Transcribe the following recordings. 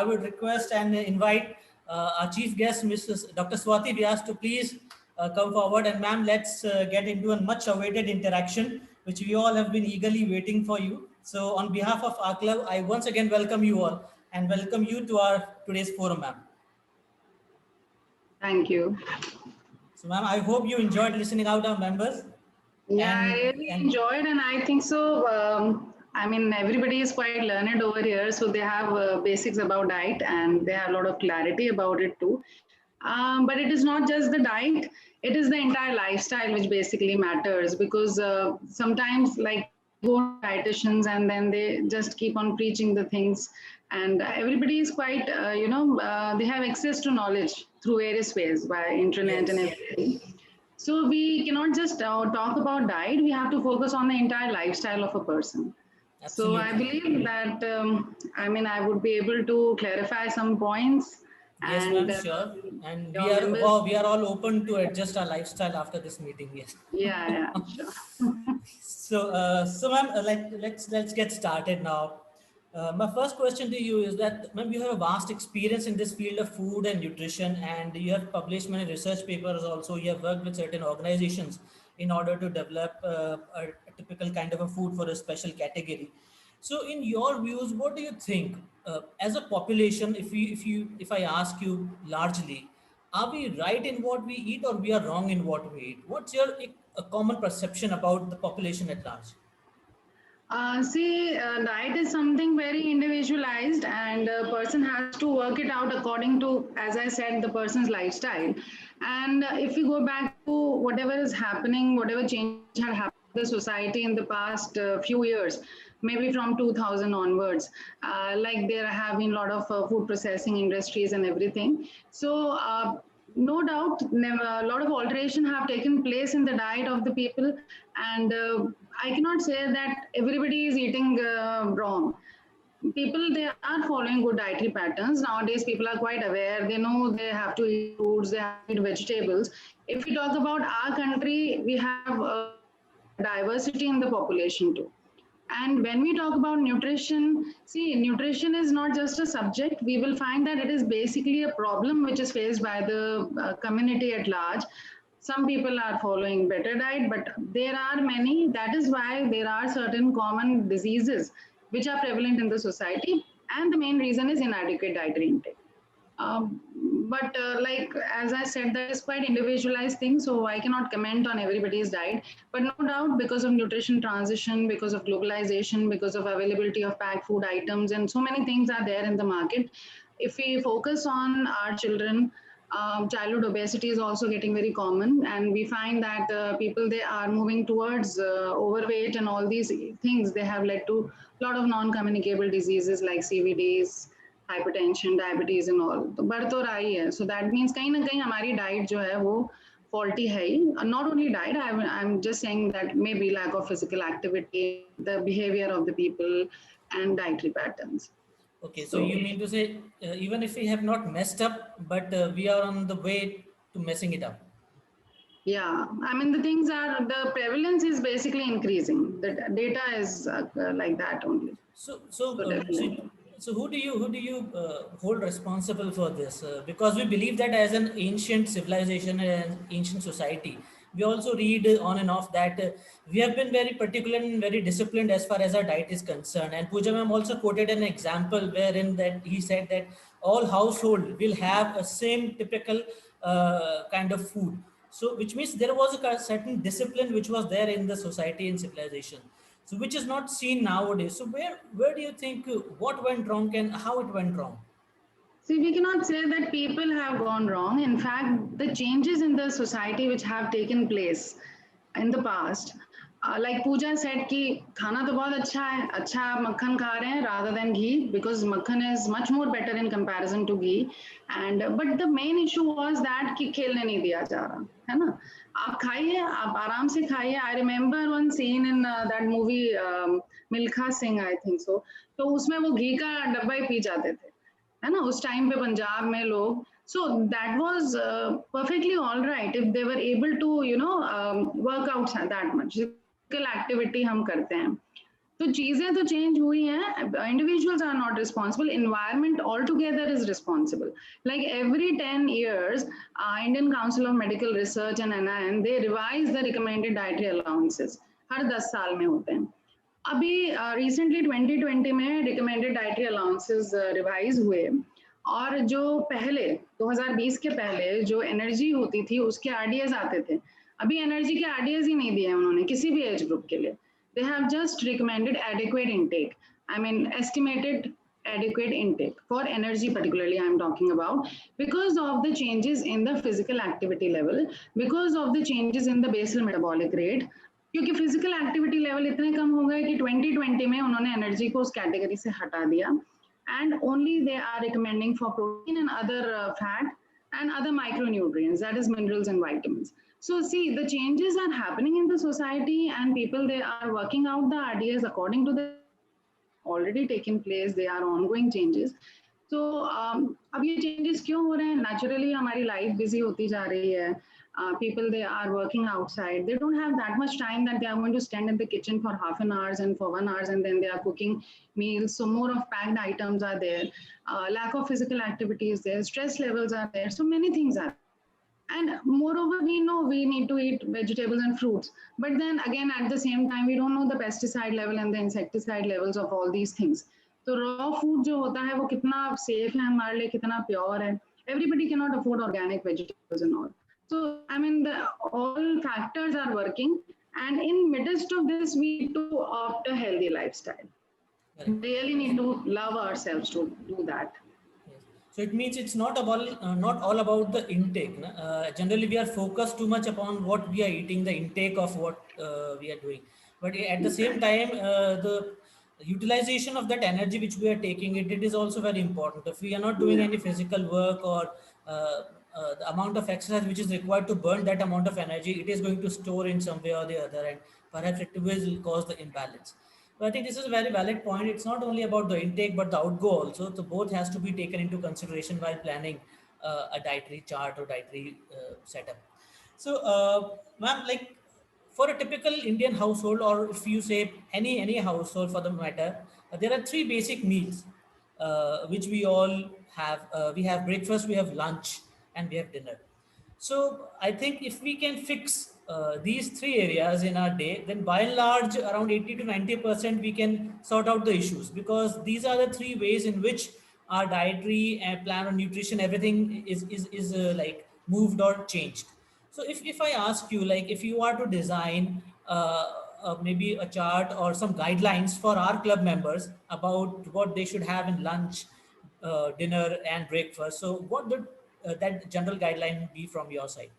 would request and invite our chief guest, Mrs. Dr. Swati Vyas, to please come forward. And ma'am, let's get into a much awaited interaction, which we all have been eagerly waiting for you. So on behalf of our club, I once again welcome you all and welcome you to our today's forum, ma'am. Thank you. So ma'am, I hope you enjoyed listening out our members. Yeah, I really enjoyed, and I think so. I mean, everybody is quite learned over here, so they have basics about diet and they have a lot of clarity about it too. But it is not just the diet; it is the entire lifestyle which basically matters because sometimes, like, we go to dietitians and then they just keep on preaching the things, and everybody is quite, they have access to knowledge through various ways by internet and Yes, everything. So we cannot just talk about diet. We have to focus on the entire lifestyle of a person. So I absolutely. believe that I would be able to clarify some points, Yes, ma'am, and sure. And your members. we are all open to adjust our lifestyle after this meeting. Yes. Yeah, yeah, sure. So ma'am, let's get started now. My first question to you is that, ma'am, you have a vast experience in this field of food and nutrition, and you have published many research papers. Also, you have worked with certain organizations in order to develop a typical kind of a food for a special category. So, in your views, what do you think as a population? If I ask you largely, are we right in what we eat, or we are wrong in what we eat? What's your a common perception about the population at large? Diet is something very individualized, and a person has to work it out according to, as I said, the person's lifestyle. And if we go back to whatever is happening, whatever change had happened in the society in the past few years, maybe from 2000 onwards, like there have been a lot of food processing industries and everything. So, no doubt, a lot of alteration have taken place in the diet of the people, and I cannot say that everybody is eating wrong. People, they are following good dietary patterns nowadays. People are quite aware. They know they have to eat fruits, they have to eat vegetables. If we talk about our country, we have diversity in the population too. And when we talk about nutrition, see, nutrition is not just a subject. We will find that it is basically a problem which is faced by the community at large. Some people are following better diet, but there are many. That is why there are certain common diseases which are prevalent in the society. And the main reason is inadequate dietary intake. Um, but like as I said, that is quite individualized thing, so I cannot comment on everybody's diet. But no doubt, because of nutrition transition, because of globalization, because of availability of packed food items, and so many things are there in the market. If we focus on our children, childhood obesity is also getting very common, and we find that people, they are moving towards overweight, and all these things, they have led to a lot of non-communicable diseases like CVDs, hypertension diabetes and all तो बढ़ तो रहा ही है so that means कहीं ना कहीं हमारी diet जो है वो faulty है ही not only diet I am just saying that maybe lack of physical activity the behaviour of the people and dietary patterns Okay, so you mean to say even if we have not messed up, but we are on the way to messing it up? Yeah, I mean the things are the prevalence is basically increasing. The data is like that only. So, Definitely. so who do you hold responsible for this? Because we believe that as an ancient civilization and ancient society, we also read on and off that we have been very particular and very disciplined as far as our diet is concerned. And Pooja ma'am also quoted an example wherein that he said that all household will have a same typical kind of food. So, which means there was a certain discipline which was there in the society and civilization. So, which is not seen nowadays. So, where do you think what went wrong and how it went wrong? See, we cannot say that people have gone wrong. In fact, the changes in the society which have taken place in the past, like Pooja said, कि खाना तो बहुत अच्छा है, अच्छा आप मक्खन खा रहे हैं rather than ghee because makhan is much more better in comparison to ghee. And but the main issue was that कि खेलने नहीं दिया जा रहा, है ना? आप खाइए, आप आराम से खाइए. I remember one scene in that movie Milkha Singh, I think so. तो उसमें वो घी का डब्बा ही पी जाते थे. है ना उस टाइम पे पंजाब में लोग so that was perfectly all right if they were able to work out that much physical activity हम करते हैं तो चीजें तो चेंज हुई हैं, individuals are not responsible, environment all together is responsible. Like every 10 years Indian council of medical research and NIN they revise the recommended dietary allowances, हर 10 साल में होते हैं. अभी रिसेंटली 2020 में रिकमेंडेड डाइटरी अलाउंसेस रिवाइज हुए, और जो पहले 2020 के पहले जो एनर्जी होती थी उसके RDAs आते थे, अभी एनर्जी के RDAs ही नहीं दिए उन्होंने किसी भी एज ग्रुप के लिए. They have just recommended adequate intake. I mean, estimated adequate intake for energy, particularly, I'm talking about, because of the changes in the physical activity level, because of the changes in the basal metabolic rate. क्योंकि physical activity level इतने कम हो गए कि 2020 में उन्होंने energy को उस category से हटा दिया, and only they are recommending for protein and other fat and other micronutrients, that is minerals and vitamins. So see, the changes are happening in the society, and people, they are working out the RDAs according to the already taken place. They are ongoing changes. So अब ये changes क्यों हो रहे हैं? Naturally हमारी life busy होती जा रही है. People, they are working outside. They don't have that much time that they are going to stand in the kitchen for half an hour and for 1 hour, and then they are cooking meals. So more of packed items are there. Lack of physical activity is there. Stress levels are there. So many things are. And moreover, we know we need to eat vegetables and fruits. But then again, at the same time, we don't know the pesticide level and the insecticide levels of all these things. So raw food जो होता है वो कितना safe है हमारे लिए, कितना pure है. Everybody cannot afford organic vegetables and all. So I mean, all factors are working, and in midst of this, we need to opt a healthy lifestyle. Correct. We really need to love ourselves to do that. Yes. So it means it's not all about the intake. Generally, we are focused too much upon what we are eating, the intake of what we are doing. But at the same time, the utilization of that energy which we are taking, it is also very important. If we are not doing any physical work, or the amount of exercise which is required to burn that amount of energy, it is going to store in some way or the other, and perhaps it will cause the imbalance. So I think this is a very valid point. It's not only about the intake but the outgo also. So both has to be taken into consideration while planning a dietary chart or dietary setup. So, ma'am, like for a typical Indian household, or if you say any household for the matter, there are three basic meals which we all have. We have breakfast, we have lunch, and we have dinner. So I think if we can fix these three areas in our day, then by and large, around 80 to 90% we can sort out the issues, because these are the three ways in which our dietary and plan on nutrition, everything is like moved or changed. So if I ask you, like if you are to design maybe a chart or some guidelines for our club members about what they should have in lunch, dinner, and breakfast, so what would that general guideline be from your side?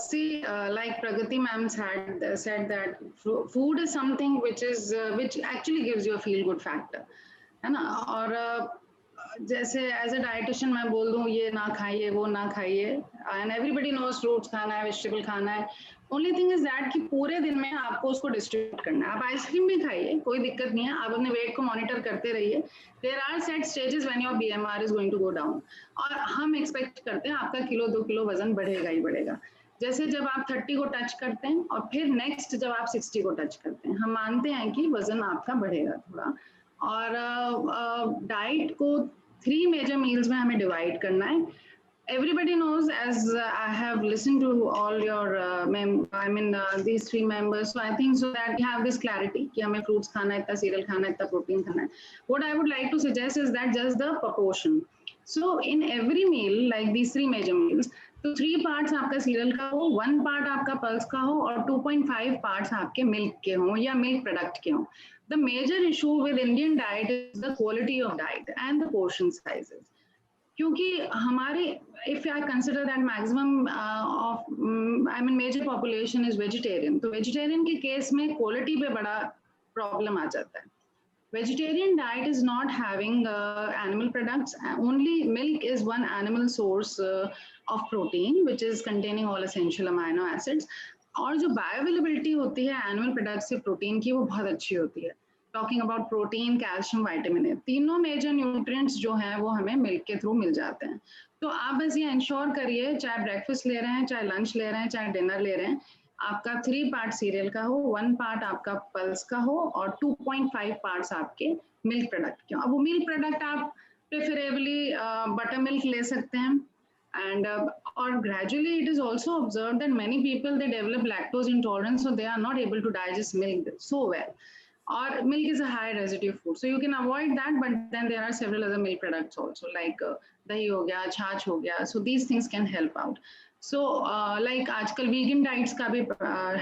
See, like Pragati ma'am's had said that food is something which actually gives you a feel good factor, है ना. और जैसे as a dietitian मैं बोल दूँ ये ना खाइए वो ना खाइए, एंड एवरीबडी नोज फ्रूट्स खाना है, वेजिटेबल खाना है. ओनली थिंग इज दैट कि पूरे दिन में आपको उसको डिस्ट्रीब्यूट करना है. आप आइसक्रीम भी खाइए, कोई दिक्कत नहीं है, आप अपने वेट को मॉनिटर करते रहिए. There are set stages when your BMR is going to go down, और हम एक्सपेक्ट करते हैं आपका 1-2 किलो वजन बढ़ेगा ही बढ़ेगा. जैसे जब आप 30 को टच करते हैं और फिर नेक्स्ट जब आप 60 को टच करते हैं, हम मानते हैं कि वजन आपका बढ़ेगा थोड़ा. और डाइट को 3 मेजर मील्स में हमें डिवाइड करना है. Everybody knows, as I have listened to all your these 3 members, so I think so that you have this clarity कि हमें fruits खाना है, इतना cereal खाना है, इतना protein खाना है. What I would like to suggest is that just the proportion. So in every meal, like these 3 major meals, तो 3 parts आपका cereal का हो, 1 part आपका pulse का हो, और 2.5 parts आपके milk के हो या milk product के हो. The major issue with Indian diet is the quality of diet and the portion sizes. क्योंकि हमारे, if I consider that maximum of major population is vegetarian, तो vegetarian के केस में quality पे बड़ा problem आ जाता है. Vegetarian diet is not having animal products. Only milk is one animal source of protein, which is containing all essential amino acids. और जो bioavailability होती है animal products से protein की, वो बहुत अच्छी होती है. Talking about protein, calcium, vitamin A, तीनों major nutrients जो हैं वो हमें milk के through मिल जाते हैं. तो आप बस ये ensure करिए, चाहे breakfast ले रहे हैं, चाहे lunch ले रहे हैं, चाहे dinner ले रहे हैं, आपका 3 पार्ट सीरियल का हो, 1 पार्ट आपका पल्स का हो और 2.5 पार्ट्स आपके मिल्क प्रोडक्ट के हो। अब वो मिल्क प्रोडक्ट आप प्रेफरेबली बटर मिल्क ले सकते हैं। And or gradually it is also observed that many people they develop lactose intolerance, so they are not able to digest milk so well, or milk is a high residue food, so you can avoid that, but then there are several other milk products also like dahi ho gaya, chhach ho gaya, so these things can help out. So like आजकल vegan diets का भी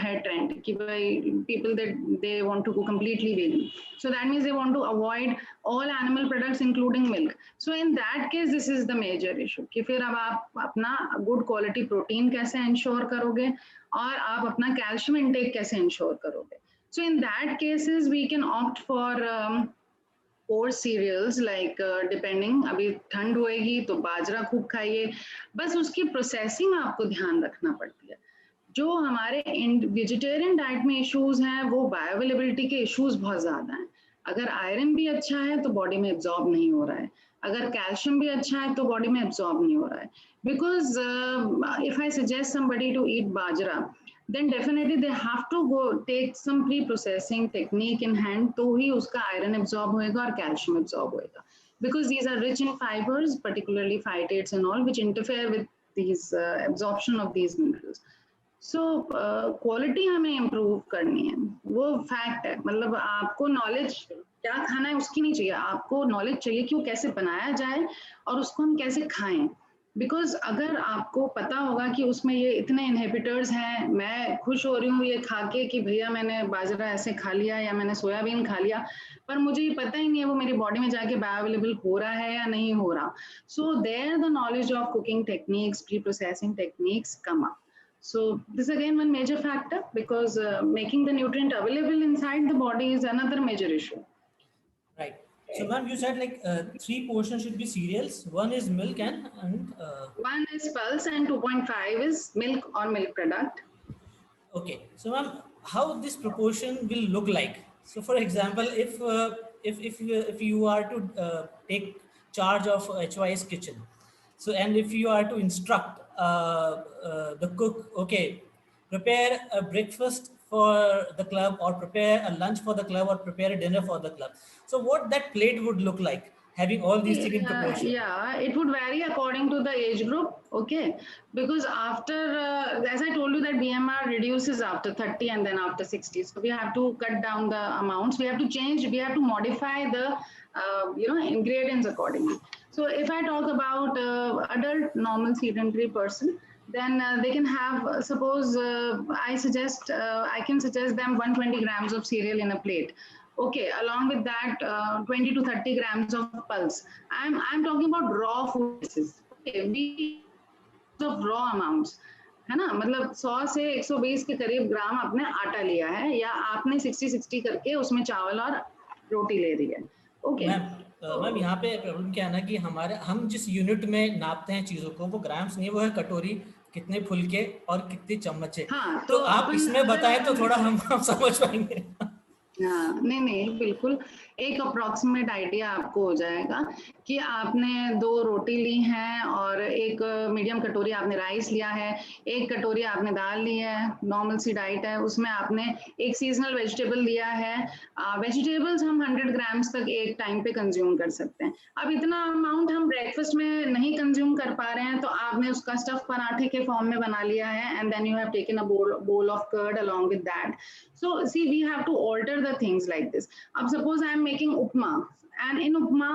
है trend कि भाई people that they want to go completely vegan, so that means they want to avoid all animal products including milk. So in that case this is the major issue कि फिर अब आप अपना good quality protein कैसे ensure करोगे और आप अपना calcium intake कैसे ensure करोगे. So in that cases we can opt for coarse cereals like depending, अभी ठंड होएगी तो बाजरा खूब खाइए, बस उसकी प्रोसेसिंग आपको ध्यान रखना पड़ती है. जो हमारे वेजिटेरियन डाइट में इश्यूज हैं वो बायोअवेलेबिलिटी के इश्यूज बहुत ज्यादा हैं. अगर आयरन भी अच्छा है तो बॉडी में एब्जॉर्ब नहीं हो रहा है, अगर कैल्शियम भी अच्छा है तो बॉडी में एब्जॉर्ब नहीं हो रहा है. Because if I suggest somebody to eat bajra, then definitely they have to go take some pre-processing technique in hand, तो ही उसका iron absorb होएगा और calcium absorb होएगा, because these are rich in fibers, particularly phytates and all, which interfere with these absorption of these minerals. So quality हमें improve करनी है, वो fact है. मतलब आपको knowledge क्या खाना है उसकी नहीं चाहिए, आपको knowledge चाहिए कि वो कैसे बनाया जाए और उसको हम कैसे खाएं. बिकॉज अगर आपको पता होगा कि उसमें ये इतने इनहिबिटर्स हैं, मैं खुश हो रही हूँ ये खा के कि भैया मैंने बाजरा ऐसे खा लिया या मैंने सोयाबीन खा लिया, पर मुझे ये पता ही नहीं है वो मेरी बॉडी में जाके बायोअवेलेबल हो रहा है या नहीं हो रहा. So there the knowledge of cooking techniques, pre processing techniques come up. So this again one major factor, because making the nutrient available inside the body is another major issue. Right. So, ma'am, you said like 3 portions should be cereals. One is milk and One is pulse and 2.5 is milk or milk product. okay. So, ma'am, how this proportion will look like? So, for example, if you are to take charge of HY's kitchen, so and if you are to instruct the cook, okay, prepare a breakfast for the club or prepare a lunch for the club or prepare a dinner for the club. So what that plate would look like, having all these things in proportion? Yeah, it would vary according to the age group, okay? Because after, as I told you that BMR reduces after 30 and then after 60. So we have to cut down the amounts. We have to change, we have to modify the, ingredients accordingly. So if I talk about adult normal sedentary person, then they can have, suppose I can suggest them 120 grams of cereal in a plate. Okay, along with that 20 to 30 grams of pulse. I'm talking about raw food. Okay, we of raw amounts, है ना, मतलब 100 से 120 के करीब ग्राम आपने आटा लिया है या आपने 60-60 करके उसमें चावल और रोटी ले रही है. ओके मैम यहाँ पे प्रॉब्लम क्या है ना कि हम जिस यूनिट में नापते हैं चीजों को वो ग्राम्स नहीं, वो है कटोरी, कितने फुलके और कितने चम्मच है. हाँ, तो आप इसमें बताएं तो थोड़ा हम समझ पाएंगे. हाँ, नहीं बिल्कुल एक अप्रोक्सीमेट आइडिया आपको हो जाएगा कि आपने 2 रोटी ली हैं और एक मीडियम कटोरी आपने राइस लिया है, एक कटोरी आपने दाल ली है, नॉर्मल सी डाइट है, उसमें आपने एक सीजनल वेजिटेबल लिया है. वेजिटेबल्स हम 100 ग्राम्स तक एक टाइम पे कंज्यूम कर सकते हैं. अब इतना अमाउंट हम ब्रेकफास्ट में नहीं कंज्यूम कर पा रहे हैं तो आपने उसका स्टफ पराठे के फॉर्म में बना लिया है and then you have taken a bowl of curd along with that. So see, we have to alter the things like this. Ab suppose I am making upma and in upma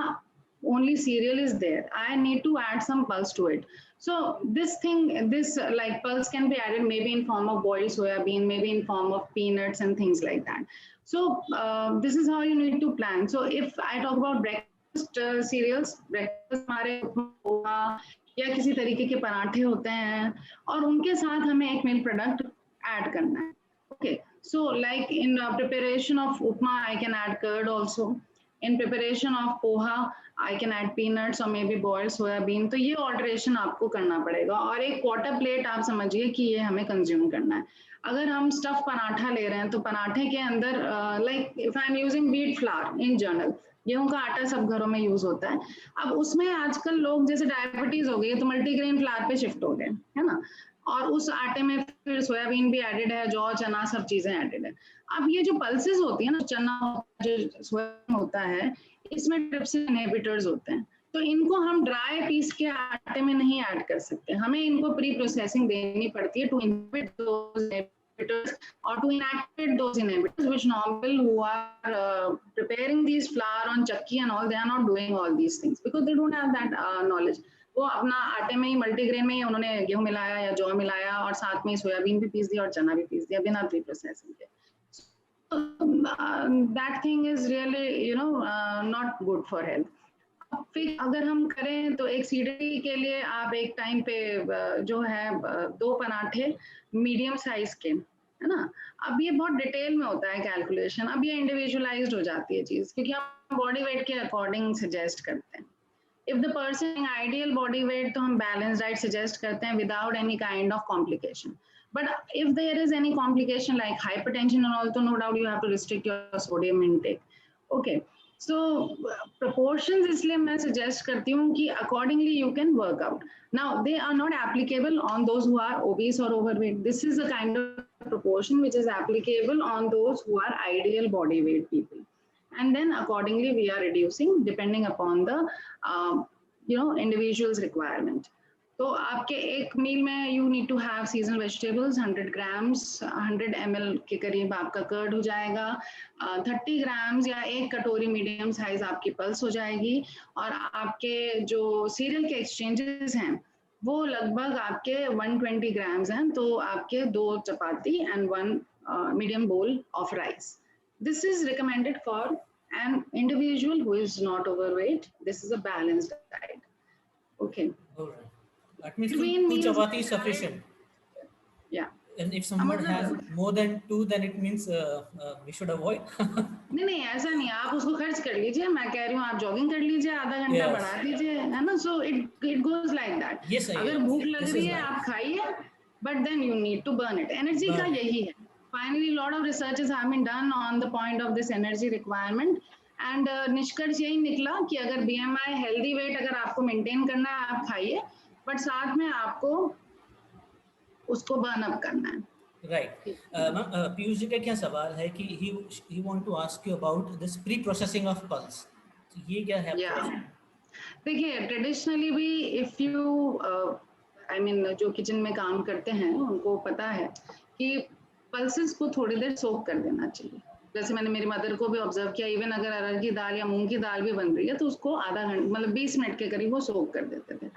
only cereal is there, I need to add some pulse to it. So this like pulse can be added maybe in form of boiled soya bean, maybe in form of peanuts and things like that. So this is how you need to plan. So if I talk about breakfast cereals, breakfast हमारे उपमा या किसी तरीके के पराठे होते हैं और उनके साथ हमें एक मिल्क प्रोडक्ट ऐड करना है. Okay, so like in preparation of upma, I can add curd also. In preparation of poha, I can add peanuts or maybe boiled soya bean. तो ये alteration आपको करना पड़ेगा और एक quarter plate आप समझिए कि ये हमें consume करना है. अगर हम stuff पराठा ले रहे हैं तो पराठे के अंदर like if I'm using wheat flour in general, गेहूं का आटा सब घरों में यूज होता है. अब उसमें आजकल लोग जैसे डायबिटीज हो गई तो मल्टीग्रेन फ्लावर पे शिफ्ट हो गए, है ना. और उस आटे में फिर सोयाबीन भी एडेड है, जौ, चना, सब चीजें एडेड है। अब ये जो पल्सेस होती है ना, चना जो सोयाबीन होता है, इसमें ट्रिप्सिन इनहिबिटर्स होते हैं, तो इनको हम ड्राई पीस के आटे में नहीं ऐड कर सकते, हमें इनको प्री प्रोसेसिंग देनी पड़ती है to inhibit those inhibitors or to inactivate those inhibitors, which normal who are preparing these flour on chakki and all, they are not doing all these things because they don't have that knowledge. वो अपना आटे में ही multigrain में ही उन्होंने गेहूं मिलाया या जौ मिलाया और साथ में सोयाबीन भी पीस दिया और चना भी पीस दिया बिना प्री प्रोसेसिंग के. That thing is really not good for health. फिर अगर हम करें तो एक सीढ़ी के लिए आप एक टाइम पे जो है 2 पराठे मीडियम साइज के, है ना. अब ये बहुत डिटेल में होता है कैलकुलेशन, अब ये इंडिविजुअलाइज्ड हो जाती है चीज, क्योंकि हम बॉडी वेट के अकॉर्डिंग सजेस्ट करते हैं. If the person ideal body weight तो हम बैलेंस डाइट सजेस्ट करते हैं without any kind of complication. But if there is any complication like hypertension and all, no doubt you have to restrict your sodium intake. Okay. So proportions इसलिए मैं suggest करती हूँ कि accordingly you can work out. Now they are not applicable on those who are obese or overweight. This is the kind of proportion which is applicable on those who are ideal body weight people. And then accordingly we are reducing depending upon the individual's requirement. तो आपके एक meal में you need to have seasonal vegetables 100 grams 100 ml के करीब आपका curd हो जाएगा, 30 grams या एक कटोरी मीडियम साइज आपकी पल्स हो जाएगी, और आपके जो सीरियल के एक्सचेंजेस हैं वो लगभग आपके 120 ग्राम्स हैं, तो आपके 2 chapati and 1 medium bowl of rice. This is recommended for an individual who is not overweight. This is a balanced diet. Okay. All right. That means Between two meals chapati is में sufficient. Yeah. And if someone has more than 2, then it means we should avoid. नहीं ऐसा नहीं, आप उसको खर्च कर लीजिए, मैं कह रही हूँ आप जॉगिंग कर लीजिए, आधा घंटा बढ़ा दीजिए, है ना. So it goes like that. Yes, अगर भूख लग रही है आप खाइए, but then you need to burn it. Energy का यही है. Finally lot of researches have been done on the point of this energy requirement, and निष्कर्ष यही निकला कि अगर BMI हेल्दी वेट अगर आपको मेंटेन करना है आप खाइए, बट साथ में आपको उसको बर्न अप करना है. राइट. पीयूष जी का क्या सवाल है कि he want to ask you about this pre processing of pulse. तो ये क्या है? देखिए ट्रेडिशनली भी इफ यू आई मीन जो किचन में काम करते हैं उनको पता है कि पल्सेस को थोड़ी देर सोक कर देना चाहिए. जैसे मैंने मेरी मदर को भी ऑब्जर्व किया, इवन अगर अरहर की दाल या मूंग की दाल भी बन रही है तो उसको आधा घंटा मतलब 20 मिनट के करीब वो सोक कर देते थे.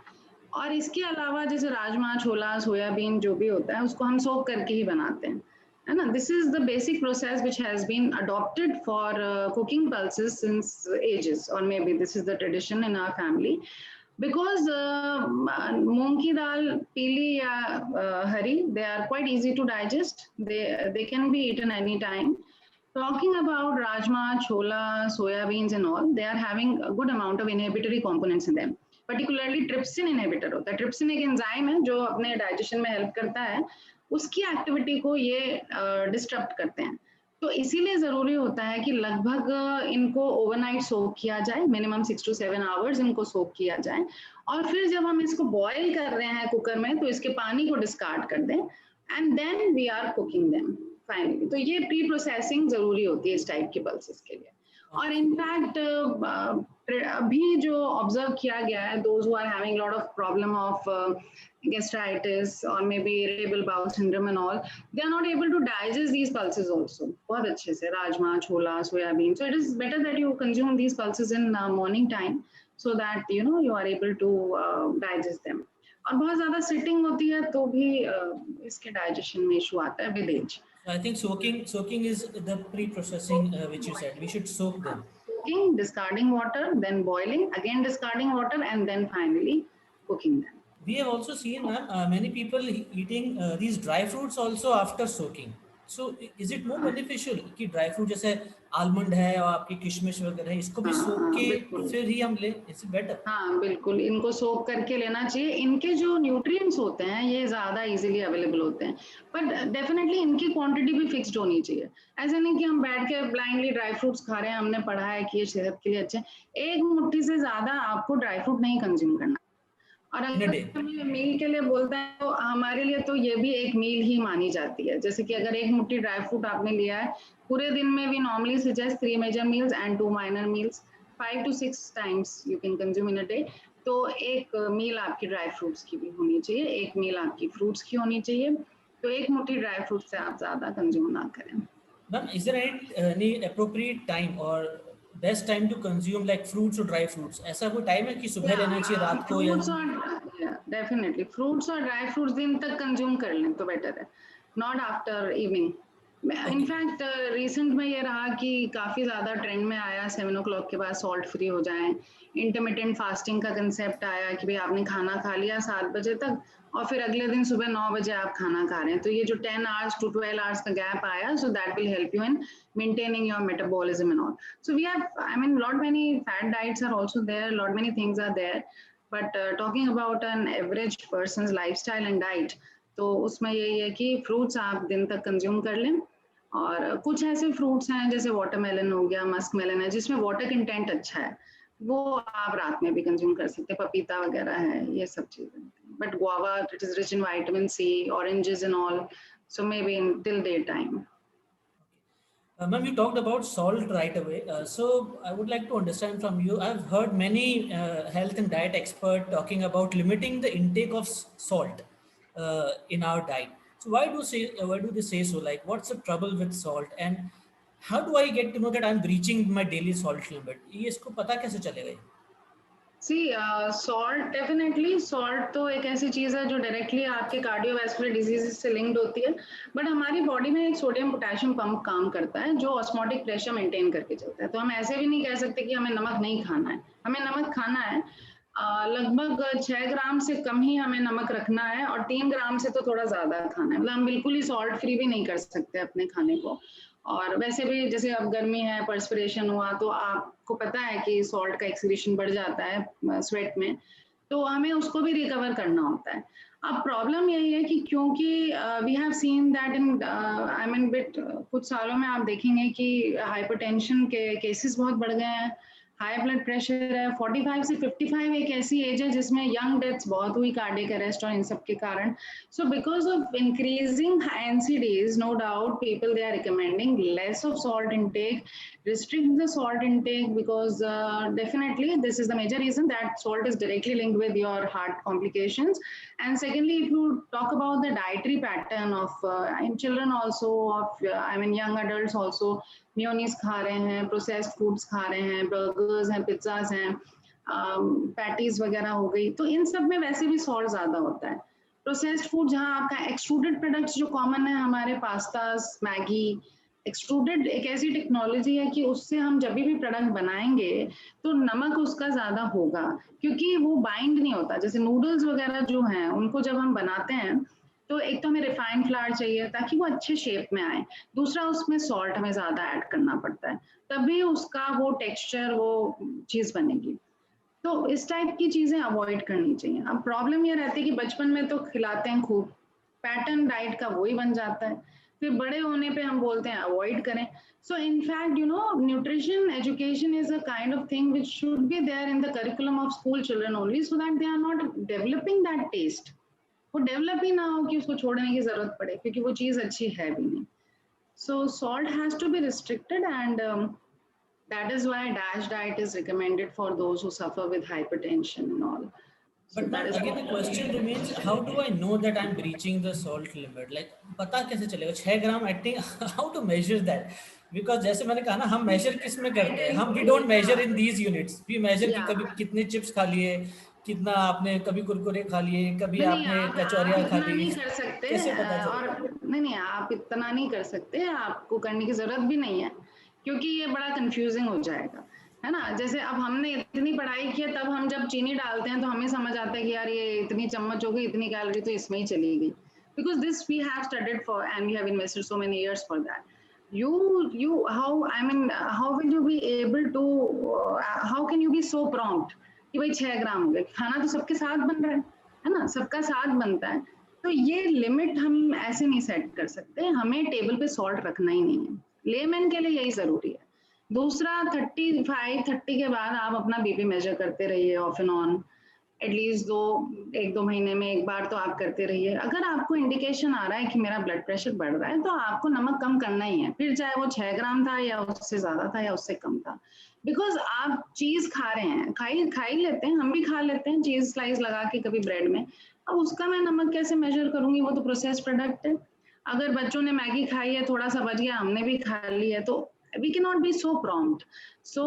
और इसके अलावा जैसे राजमा, छोला, सोयाबीन जो भी होता है उसको हम सोक करके ही बनाते हैं, है ना. This is the basic process which has been adopted for cooking pulses since ages, और maybe this is the tradition in our family, because मूंग की दाल पीली या हरी, they are quite easy to digest, they can be eaten any time. Talking about rajma, chola, soyabeans and all, they are having a good amount of inhibitory components in them. Particularly trypsin inhibitor होता है. Trypsin एक enzyme है जो अपने digestion में help करता है, उसकी एक्टिविटी को ये डिस्टर्ब करते हैं. तो इसीलिए जरूरी होता है कि लगभग इनको ओवरनाइट सोक किया जाए, मिनिमम 6 to 7 आवर्स इनको सोक किया जाए, और फिर जब हम इसको बॉयल कर रहे हैं कुकर में तो इसके पानी को डिस्कार्ड कर दें, and then we are cooking them finally. तो ये प्री प्रोसेसिंग जरूरी होती है इस टाइप की पल्सेस के लिए. और इनफैक्ट अभी जो ऑब्जर्व किया गया है, those who are having lot of problem of gastritis or maybe irritable bowel syndrome and all, they are not able to digest these pulses also बहुत अच्छे से, राजमा, छोला, soybean. So it is better that you consume these pulses in morning time so that you are able to digest them. और बहुत ज्यादा sitting होती है तो भी इसके डाइजेशन में इशू आता है with age. I think soaking is the pre-processing which you said. We should soak them. Soaking, discarding water, then boiling, again discarding water, and then finally cooking them. We have also seen many people eating these dry fruits also after soaking. So is it more beneficial कि dry fruit जैसे almond है और आपकी किशमिश वगैरह है, इसको भी सोक के फिर ही हम लें, it's better? हाँ बिल्कुल, इनको सोक करके लेना चाहिए. इनके जो न्यूट्रिएंट्स होते हैं ये ज़्यादा इजीली अवेलेबल होते हैं, बट डेफिनेटली इनकी क्वांटिटी भी फिक्स्ड होनी चाहिए. ऐसे नहीं कि हम बैठ के ब्लाइंडली ड्राई फ्रूट्स खा रहे हैं, हमने पढ़ा है कि ये सेहत के लिए अच्छे. एक मुट्ठी से ज़्यादा आपको ड्राई फ्रूट नहीं कंज्यूम करना. और in a अगर day? हमें मील के लिए बोलते हैं तो हमारे लिए तो ये भी एक मील ही मानी जाती है। जैसे कि अगर एक मुट्ठी ड्राई फ्रूट आपने लिया है पूरे दिन में, we normally suggest 3 major meals and 2 minor meals, 5 to 6 times you can consume in a day. तो एक मील आपकी ड्राई फ्रूट्स की भी होनी चाहिए, एक मील आपकी फ्रूट्स की होनी चाहिए। तो एक मुट्ठी ड्राई फ्रूट से आप ज्यादा कंज्यूम ना करें। Ma'am, is there any appropriate time or best time to consume like fruits or dry fruits? ऐसा कोई टाइम है कि सुबह लेना चाहिए, रात को, या? फ्रूट्स और डेफिनेटली फ्रूट्स और ड्राई फ्रूट्स दिन तक कंज्यूम कर लें तो बेटर है, not after evening. Okay. In fact recent में ये रहा कि काफ़ी ज़्यादा ट्रेंड में आया 7 o'clock के बाद सॉल्ट फ्री हो जाएं। इंटरमिटेंट फास्टिंग का कंसेप्ट आया कि भाई आपने खाना खा लिया 7 बजे तक और फिर अगले दिन सुबह 9 बजे आप खाना खा रहे हैं, तो ये जो 10 hours to 12 hours का गैप आया, so that will help you in maintaining your metabolism and all. So we have, I mean, lot many fat diets are also there, lot many things are there, but talking about an average person's lifestyle and diet, तो उसमें यही है कि fruits आप दिन तक consume कर लें। और कुछ ऐसे फ्रूट्स हैं जैसे वाटरमेलन हो गया, मस्क मेलन है जिसमें वाटर कंटेंट अच्छा है, वो आप रात में भी कंज्यूम कर सकते हैं। पपीता वगैरह है, ये सब चीजें। But guava, it is rich in vitamin C, oranges and all, so maybe in till daytime. Ma'am, you talked about salt right away. So I would like to understand from you. I've heard many health and diet expert talking about limiting the intake of salt in our diet. So why do they say so? Like, what's the trouble with salt, and how do I get to know that I'm reaching my daily salt limit? ये इसको पता कैसे चलेगा ये? सी salt, definitely salt तो एक ऐसी चीज है जो डायरेक्टली आपके कार्डियोवैस्कुलर डिजीजेस से लिंक्ड होती है। बट हमारी बॉडी में एक सोडियम पोटेशियम पंप काम करता है जो ऑस्मोटिक प्रेशर मेंटेन करके चलता है। तो हम ऐसे भी नहीं कह सकते कि हमें नमक नहीं खाना है, हमें नमक खाना है। लगभग 6 ग्राम से कम ही हमें नमक रखना है और 3 ग्राम से तो थोड़ा ज्यादा खाना है। मतलब हम बिल्कुल ही सॉल्ट फ्री भी नहीं कर सकते अपने खाने को। और वैसे भी जैसे अब गर्मी है, पर्सपिरेशन हुआ, तो आपको पता है कि सॉल्ट का एक्सक्रीशन बढ़ जाता है स्वेट में, तो हमें उसको भी रिकवर करना होता है। अब प्रॉब्लम यही है कि क्योंकि we have seen that in, I mean bit, कुछ सालों में आप देखेंगे कि हाइपरटेंशन के केसेस बहुत बढ़ गए हैं, हाई ब्लड प्रेशर है। 45 से 55 एक ऐसी एज है जिसमें यंग डेथ्स बहुत हुई कार्डियक अरेस्ट और इन सब के कारण। So because of increasing NCDs, no doubt people they are recommending less of salt intake, restrict the salt intake, because definitely this is the major reason that salt is directly linked with your heart complications. And secondly, if you talk about the dietary pattern of in children also, of I mean young adults also, mayonnaise खा रहे हैं, processed foods खा रहे हैं, burgers हैं, pizzas हैं, patties वगैरह हो गई, तो इन सब में वैसे भी सॉल्ट ज्यादा होता है। प्रोसेस्ड फूड जहाँ आपका एक्सट्रूडेड प्रोडक्ट्स जो कॉमन है हमारे, पास्तास, मैगी, एक्सट्रूडेड एक ऐसी टेक्नोलॉजी है कि उससे हम जब भी प्रोडक्ट बनाएंगे तो नमक उसका ज्यादा होगा, क्योंकि वो बाइंड नहीं होता। जैसे नूडल्स वगैरह जो हैं उनको जब हम बनाते हैं तो एक तो हमें रिफाइंड फ्लावर चाहिए ताकि वो अच्छे शेप में आए, दूसरा उसमें सॉल्ट हमें ज्यादा ऐड करना पड़ता है, तभी उसका वो टेक्सचर, वो चीज बनेगी। तो इस टाइप की चीजें अवॉइड करनी चाहिए। अब प्रॉब्लम ये रहती है कि बचपन में तो खिलाते हैं खूब, पैटर्न डाइट का वही बन जाता है, फिर बड़े होने पे हम बोलते हैं अवॉइड करें। So in fact you know, nutrition education is a kind of thing which should be there in the curriculum of school children only, so that they are not developing that taste. वो develop ही ना हो कि उसको छोड़ने की जरूरत पड़े, क्योंकि वो चीज अच्छी है भी नहीं। So salt has to be restricted, and that is why DASH diet is recommended for those who suffer with hypertension and all. So But that ma'am, is again the question remains: how do I know that I'm reaching the salt limit? Like, पता कैसे चलेगा? 6 ग्राम, I think how to measure that? Because जैसे मैंने कहा ना, हम measure किस में करते हैं? हम we don't measure in these units. We measure कि yeah, कभी कितने चिप्स खा लिए, कितना आपने कभी कुरकुरे खा लिए, कभी नहीं नहीं, आपने आप कचौरियाँ खा इतना ली, नहीं कर सकते, कैसे पता और चलेगा? नहीं नहीं, आप इतना नहीं कर सकते, आपको करने की जरूरत भी नहीं है, क्योंकि ये बड़ा कंफ्यूजिंग हो जाएगा, है ना। जैसे अब हमने इतनी पढ़ाई की है, तब हम जब चीनी डालते हैं तो हमें समझ आता है कि यार ये इतनी चम्मच हो गई, इतनी कैलोरी तो इसमें ही चली गई, because this we have studied for and we have invested so many years for that. you how, I mean, how will you be able to how can you be so prompt कि भाई 6 ग्राम हो गए? खाना तो सबके साथ बन रहा है ना, सबका साथ बनता है, तो ये लिमिट हम ऐसे नहीं सेट कर सकते। हमें टेबल पे सॉल्ट रखना ही नहीं है, लेमैन के लिए यही जरूरी है। दूसरा, 35 30 के बाद आप अपना बीपी मेजर करते रहिए ऑफ एंड ऑन, एटलीस्ट 1-2 महीने में एक बार तो आप करते रहिए। अगर आपको इंडिकेशन आ रहा है कि मेरा ब्लड प्रेशर बढ़ रहा है, तो आपको नमक कम करना ही है, फिर चाहे वो 6 ग्राम था या उससे ज़्यादा था या उससे कम था। बिकॉज़ आप चीज़ खा रहे हैं, खा ही लेते हैं, हम भी खा लेते हैं चीज़ स्लाइस लगा के कभी ब्रेड में। अब उसका मैं नमक कैसे मेज़र करूँगी, वो तो प्रोसेस्ड प्रोडक्ट है। अगर बच्चों ने मैगी खाई है, थोड़ा-सा बच गया, हमने भी खा ली है, तो we cannot be so prompt. So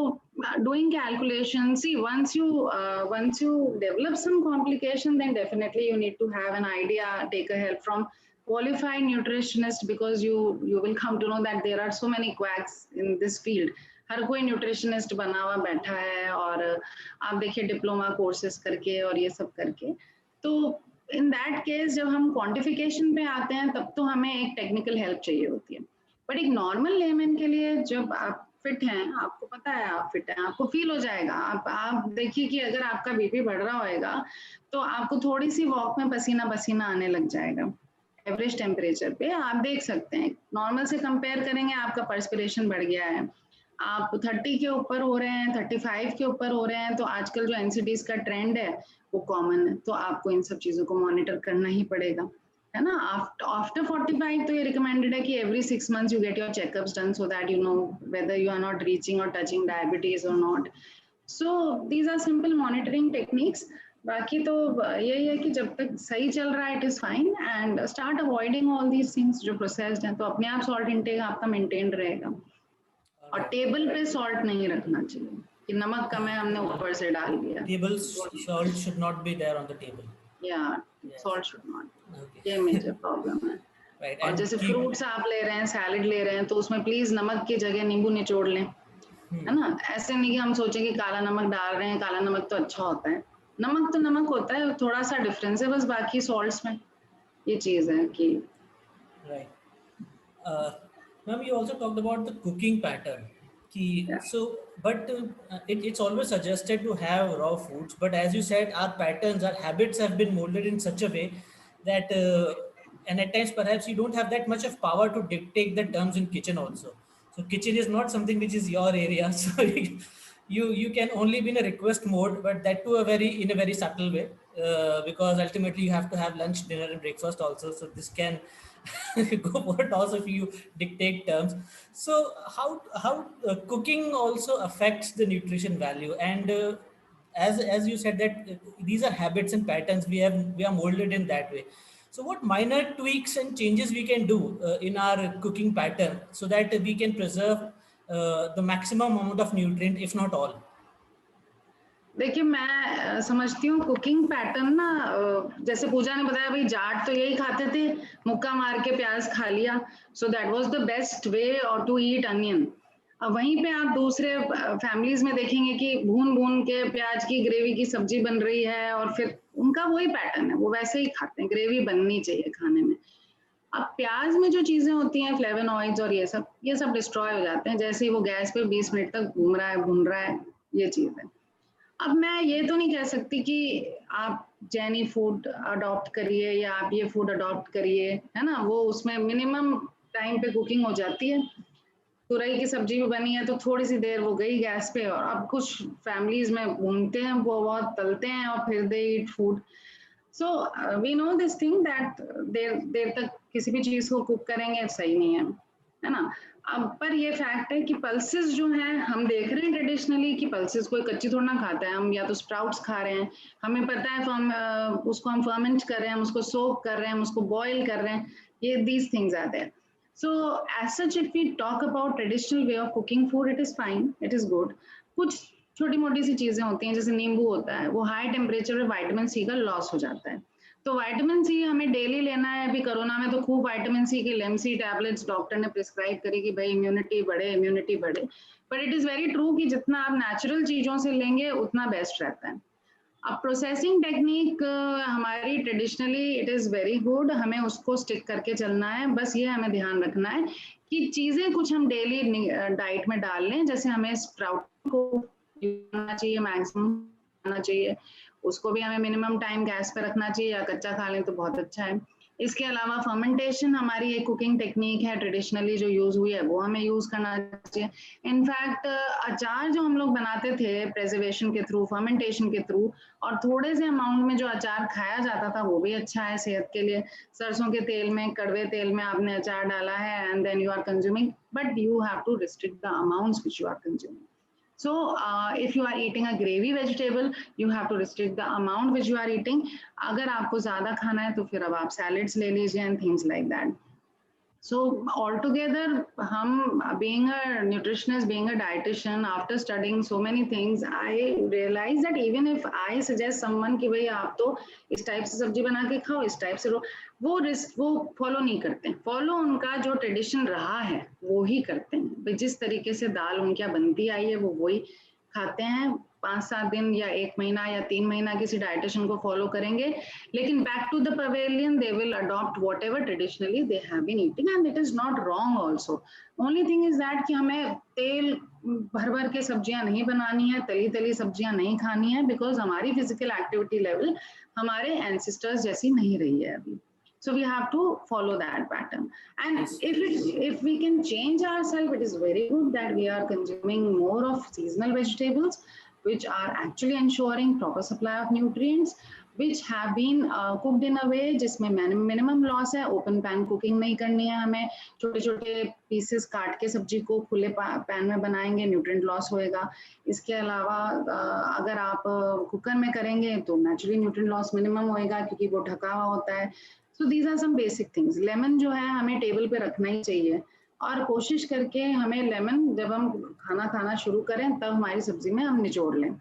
doing calculation, see, once you develop some complication, then definitely you need to have an idea, take a help from qualified nutritionist, because you will come to know that there are so many quacks in this field. हर कोई nutritionist बना हुआ बैठा है, और आप देखिए diploma courses करके और ये सब करके, तो इन दैट केस जब हम क्वांटिफिकेशन पे आते हैं तब तो हमें एक टेक्निकल हेल्प चाहिए होती है। बट एक नॉर्मल लेमैन के लिए, जब आप फिट हैं, आपको पता है आप फिट हैं, आपको फील हो जाएगा। आप देखिए कि अगर आपका बीपी बढ़ रहा होएगा, तो आपको थोड़ी सी वॉक में पसीना पसीना आने लग जाएगा। एवरेज टेम्परेचर पे आप देख सकते हैं, नॉर्मल से कंपेयर करेंगे, आपका पर्सपिरेशन बढ़ गया है, आप 30 के ऊपर हो रहे हैं, 35 के ऊपर हो रहे हैं, तो आजकल जो एनसीडीज का ट्रेंड है वो कॉमन है, तो आपको इन सब चीज़ों को मॉनिटर करना ही पड़ेगा, है ना। आफ्टर 45 तो ये रिकमेंडेड है कि every 6 months you get your checkups done, so that you know whether you are not reaching और टचिंग डायबिटीज और not. So these are simple monitoring techniques. बाकी तो यही है कि जब तक सही चल रहा है it is fine, and start avoiding all these things जो प्रोसेस्ड हैं, तो अपने आप सॉल्ट इंटेक आपका मेंटेन रहेगा। All और right. टेबल पे सॉल्ट नहीं रखना चाहिए कि नमक कम है हमने ऊपर से डाल दिया, Table वो नहीं salt करना। should not be there on the table. या Yes. सॉल्ट शुड नॉट, ये Okay. मेजर प्रॉब्लम है। Right. और And जैसे keep. फ्रूट्स आप ले रहे हैं, सैलेड ले रहे हैं, तो उसमें प्लीज नमक की जगह नींबू निचोड़ लें, है ना। ऐसे नहीं कि हम सोचें कि काला नमक डाल रहे हैं, काला नमक तो अच्छा होता है। नमक तो नमक होता है, थोड़ा सा डिफरेंस है बस, बाकी सॉल्ट्स में ये चीज है कि Right. Uh, Ma'am, you also talked about the cooking pattern. So, but it's always suggested to have raw foods. But as you said, our patterns, our habits have been molded in such a way that, and at times perhaps you don't have that much of power to dictate the terms in kitchen also. So, kitchen is not something which is your area. So, you can only be in a request mode, but that too in a very subtle way, because ultimately you have to have lunch, dinner, and breakfast also. So, this can go for toss if you dictate terms. So how cooking also affects the nutrition value, and as you said that these are habits and patterns we are molded in that way. So what minor tweaks and changes we can do in our cooking pattern so that we can preserve the maximum amount of nutrient, if not all. देखिए मैं समझती हूँ cooking pattern ना, जैसे पूजा ने बताया भाई, जाट तो यही खाते थे, मुक्का मार के प्याज खा लिया, so that was the best way और टू ईट अनियन। अब वहीं पे आप दूसरे फैमिलीज में देखेंगे कि भून भून के प्याज की ग्रेवी की सब्जी बन रही है, और फिर उनका वही पैटर्न है, वो वैसे ही खाते हैं, ग्रेवी बननी चाहिए खाने में। अब प्याज में जो चीजें होती हैं, फ्लेवोनॉइड्स और ये सब डिस्ट्रॉय हो जाते हैं जैसे ही वो गैस पे 20 मिनट तक घूम रहा है, भून रहा है, ये चीज है। अब मैं ये तो नहीं कह सकती कि आप जैनी फूड अडॉप्ट करिए या आप ये फूड अडॉप्ट करिए, है ना, वो उसमें मिनिमम टाइम पे कुकिंग हो जाती है। तुरई की सब्जी भी बनी है तो थोड़ी सी देर वो गई गैस पे, और अब कुछ फैमिलीज में भूनते हैं, वो बहुत तलते हैं और फिर they eat food. So we know this thing that देर देर तक किसी भी चीज को कुक करेंगे सही नहीं है ना। अब पर ये फैक्ट है कि पल्सेस जो हैं, हम देख रहे हैं ट्रेडिशनली कि पल्सेस कोई कच्ची थोड़ा ना खाता है, हम या तो स्प्राउट्स खा रहे हैं, हमें पता है उसको हम फर्मेंट कर रहे हैं, हम उसको सोक कर रहे हैं, हम उसको बॉईल कर रहे हैं, ये these things are there. So as such, if we talk about traditional way of cooking food, it is fine, it is good. कुछ छोटी मोटी सी चीजें होती हैं, जैसे नींबू होता है, वो हाई टेम्परेचर में विटामिन सी का लॉस हो जाता है, तो विटामिन सी हमें डेली लेना है। अभी कोरोना में तो खूब विटामिन सी की लेमसी टैबलेट्स डॉक्टर ने प्रिस्क्राइब करी कि भाई इम्यूनिटी बढ़े, but it is very true कि जितना आप नेचुरल चीजों से लेंगे उतना बेस्ट रहता है। अब प्रोसेसिंग टेक्निक हमारी traditionally it is very good, हमें उसको स्टिक करके चलना है, बस ये हमें ध्यान रखना है कि चीज़ें कुछ हम डेली डाइट में डाल लें, जैसे हमें स्प्राउट को खाना चाहिए, मैक्सिमम खाना चाहिए, उसको भी हमें मिनिमम टाइम गैस पे रखना चाहिए, या कच्चा खा लें तो बहुत अच्छा है। इसके अलावा फर्मेंटेशन हमारी एक कुकिंग टेक्निक है ट्रेडिशनली जो यूज हुई है, वो हमें यूज करना चाहिए। इनफैक्ट अचार जो हम लोग बनाते थे प्रेजर्वेशन के थ्रू, फर्मेंटेशन के थ्रू, और थोड़े से अमाउंट में जो अचार खाया जाता था वो भी अच्छा है सेहत के लिए। सरसों के तेल में, कड़वे तेल में आपने अचार डाला है and then you are consuming, but you have to restrict the amounts which you are consuming. So if you are eating a gravy vegetable, you have to restrict the amount which you are eating. अगर आपको ज़्यादा खाना है तो फिर अब आप salads ले लीजिए and things like that. So altogether, being a nutritionist, being a dietitian, after studying so many things, I realized that even if I suggest someone कि भाई आप तो इस टाइप से सब्जी बना के खाओ, इस टाइप से वो फॉलो नहीं करते हैं। फॉलो उनका जो ट्रेडिशन रहा है वो ही करते हैं। भाई जिस तरीके से दाल उनके यहाँ बनती आई है वो वही खाते हैं। 5-7 दिन या 1 महीना या 3 महीना किसी डाइटिशियन को फॉलो करेंगे, लेकिन back to the pavilion they will adopt what ever traditionally they have been eating, and it is not wrong also. Only thing is that कि हमें तेल भर भर के सब्जियां नहीं बनानी है, तली तली सब्जियां नहीं खानी है, बिकॉज हमारी फिजिकल एक्टिविटी लेवल हमारे एंसेस्टर्स जैसी नहीं रही है अभी. So we have to follow that pattern. And Yes. if we can change ourselves, it is very good that we are consuming more of seasonal vegetables, which are actually ensuring proper supply of nutrients, which have been cooked in a way जिसमें minimum loss है. Open pan cooking नहीं करनी है हमें. छोटे छोटे pieces काट के सब्जी को खुले pan में बनाएंगे, nutrient loss होएगा. इसके अलावा अगर आप कुकर में करेंगे तो naturally nutrient loss minimum होएगा क्योंकि वो ढका हुआ होता है. So these are some basic things. Lemon जो है हमें टेबल पे रखना ही चाहिए, और कोशिश करके हमें लेमन जब हम खाना खाना शुरू करें तब हमारी सब्जी में हम निचोड़ लें,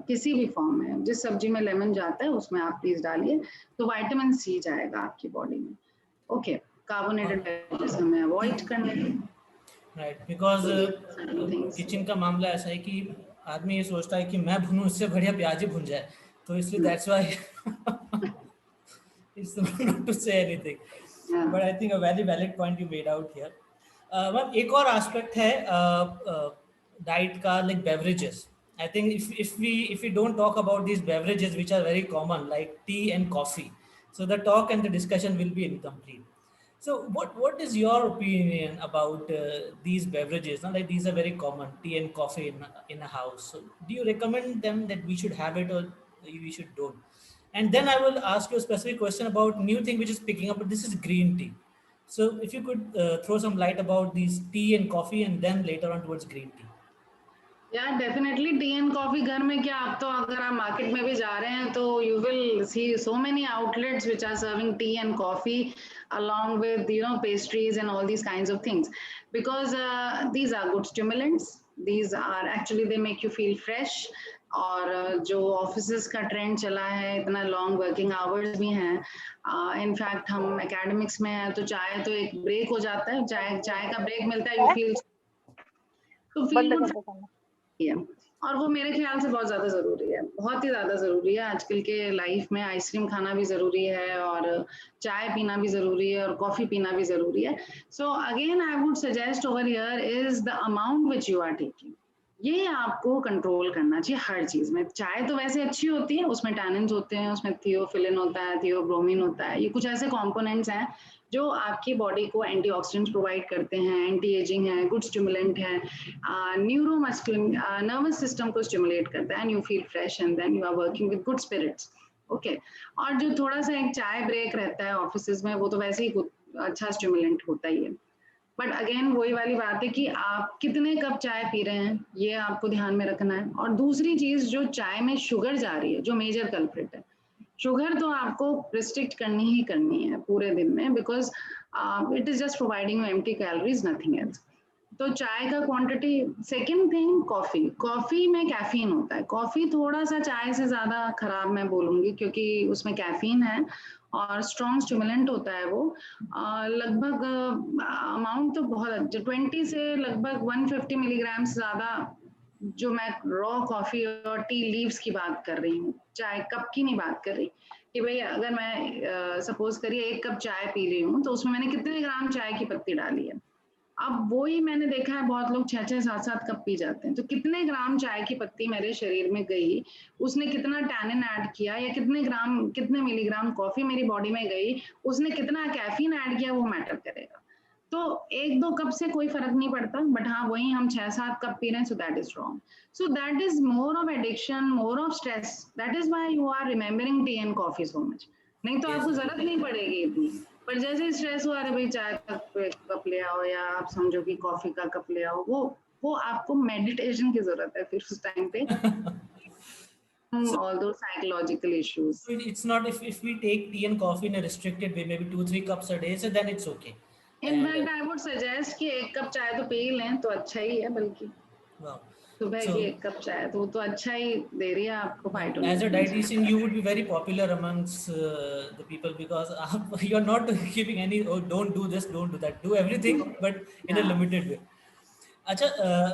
किसी भी फॉर्म में। जिस सब्जी में लेमन जाता है उसमें आप प्लीज डालिए, तो विटामिन सी जाएगा आपकी बॉडी में. ओके, कार्बोनेटेड बेवरेजेस हमें अवॉइड करना है. राइट, बिकॉज किचन का मामला ऐसा है कि आदमी ये सोचता है कि मैं भूनूं, इससे बढ़िया प्याज ही भुन जाए, तो इसलिए that's why it's not to say anything. But I think a very valid point you made out here. Well, एक और aspect है diet का, like beverages. I think if we don't talk about these beverages which are very common like tea and coffee, so the talk and the discussion will be incomplete. So what is your opinion about these beverages? Now, like these are very common, tea and coffee in a house. So do you recommend them that we should have it or we should don't? And then I will ask you a specific question about new thing which is picking up, but this is green tea. So if you could throw some light about these tea and coffee, and then later on towards green tea. Yeah, definitely tea and coffee. घर में क्या, आप तो अगर आप market में भी जा रहे हैं तो you will see so many outlets which are serving tea and coffee along with pastries and all these kinds of things, because these are good stimulants. These are actually, they make you feel fresh. और जो offices का trend चला है, इतना long working hours भी हैं, in fact हम academics में हैं तो चाय तो एक ब्रेक हो जाता है, चाय का ब्रेक मिलता है, यू फील गुड, और वो मेरे ख्याल से बहुत ज़्यादा ज़रूरी है, बहुत ही ज़्यादा ज़रूरी है आजकल के लाइफ में. आइसक्रीम खाना भी ज़रूरी है और चाय पीना भी ज़रूरी है और कॉफ़ी पीना भी ज़रूरी है. So again I would suggest over here is the amount which you are taking. ये आपको कंट्रोल करना चाहिए हर चीज में. चाय तो वैसे अच्छी होती है, उसमें टैनिन्स होते हैं, उसमें थियोफिलिन होता है, थियोब्रोमीन होता है, ये कुछ ऐसे कंपोनेंट्स हैं जो आपकी बॉडी को एंटीऑक्सीडेंट्स प्रोवाइड करते हैं, एंटी एजिंग है, गुड स्टिमुलेंट है, न्यूरोमस्कुलर नर्वस सिस्टम को स्टिमुलेट करता है, and you feel fresh and then you are working with good spirits. Okay, और जो थोड़ा सा एक चाय ब्रेक रहता है ऑफिस में, वो तो वैसे ही अच्छा स्टिमुलेंट होता ही है. बट अगेन वही वाली बात है कि आप कितने कप चाय पी रहे हैं, ये आपको ध्यान में रखना है. और दूसरी चीज, जो चाय में शुगर जा रही है, जो मेजर कल्प्रिट है, शुगर तो आपको रिस्ट्रिक्ट करनी ही करनी है पूरे दिन में, because it is just providing you empty calories, nothing else. तो चाय का क्वांटिटी. सेकेंड थिंग, कॉफी में कैफीन होता है. कॉफी थोड़ा सा चाय से ज्यादा खराब मैं बोलूंगी, क्योंकि उसमें कैफीन है और स्ट्रॉन्ग स्टिमुलेंट होता है वो. लगभग अमाउंट तो बहुत 20 से लगभग 150 मिलीग्राम से ज़्यादा, जो मैं रॉ कॉफ़ी और टी लीव्स की बात कर रही हूँ, चाय कप की नहीं बात कर रही. कि भाई अगर मैं सपोज करिए 1 कप चाय पी रही हूँ तो उसमें मैंने कितने ग्राम चाय की पत्ती डाली है. अब वो ही मैंने देखा है, बहुत लोग 6-6 7-7 कप पी जाते हैं। तो कितने ग्राम चाय की पत्ती मेरे शरीर में गई, उसने कितना टैनिन ऐड किया, या कितने मिलीग्राम कॉफी मेरी बॉडी में गई, उसने कितना कैफीन ऐड किया, वो मैटर करेगा। तो 1-2 कप से कोई फर्क नहीं पड़ता, बट हाँ वही हम 6-7 कप पी रहे हैं, so that is wrong. So that is more of addiction, more of stress. That is why you are remembering tea and coffee so much. नहीं तो Yes, आपको ma'am. जरूरत नहीं पड़ेगी इतनी। पर जैसे स्ट्रेस हुआ, अरे भाई चाय का कप ले आओ, या आप समझो कि कॉफी का कप ले आओ, वो आपको मेडिटेशन की जरूरत है फिर उस टाइम पे, So, ऑल दो psychological issues. so it's not, if we take tea and coffee in a restricted way, maybe 2-3 cups a day, so then it's okay. And in fact I would suggest कि 1 cup चाय तो P ही लें तो अच्छा ही है, बल्कि wow. सुबह की So 1 कप चाय तो वो तो अच्छा ही दे रही है आपको as a phytonutrients. dietitian, you would be very popular amongst the people, because you're not giving any, oh, don't do this, don't do that, do everything, but in a हाँ, limited way. अच्छा